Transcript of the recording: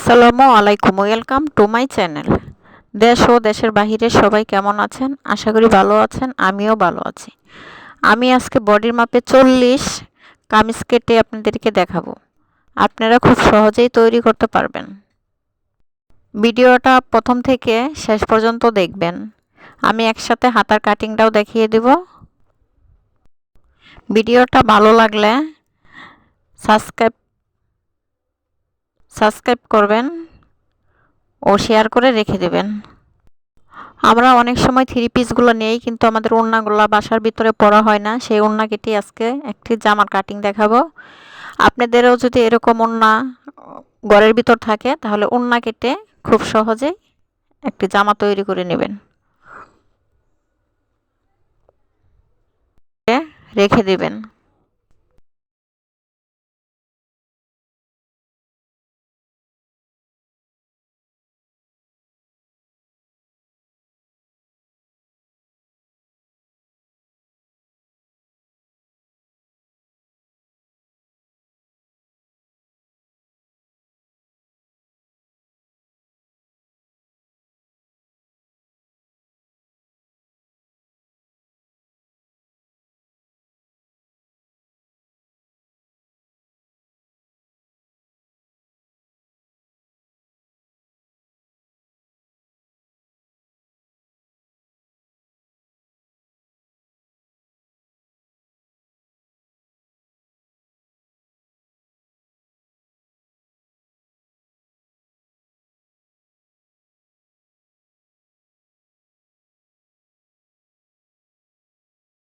আসসালামু আলাইকুম, welcome to my channel. দেশ ও দেশের বাহিরে সবাই কেমন আছেন? আশা করি ভালো আছেন, আমিও ভালো আছি। আমি আজকে বডির মাপে 40 কামিজ কেটে আপনাদেরকে দেখাবো। আপনারা খুব সহজেই তৈরি করতে পারবেন। ভিডিওটা প্রথম থেকে শেষ পর্যন্ত দেখবেন। আমি একসাথে হাতার কাটিংটাও দেখিয়ে দেব। ভিডিওটা ভালো লাগলে সাবস্ক্রাইব করবেন ও শেয়ার করে রেখে দেবেন। আমরা অনেক সময় থ্রি পিসগুলো নেই, কিন্তু আমাদের ওড়নাগুলো বাসার ভিতরে পরা হয় না। সেই ওড়না কেটে আজকে একটি জামার কাটিং দেখাবো। আপনাদেরও যদি এরকম ওড়না ঘরের ভিতর থাকে, তাহলে ওড়না কেটে খুব সহজেই একটি জামা তৈরি করে নেবেন, রেখে দেবেন।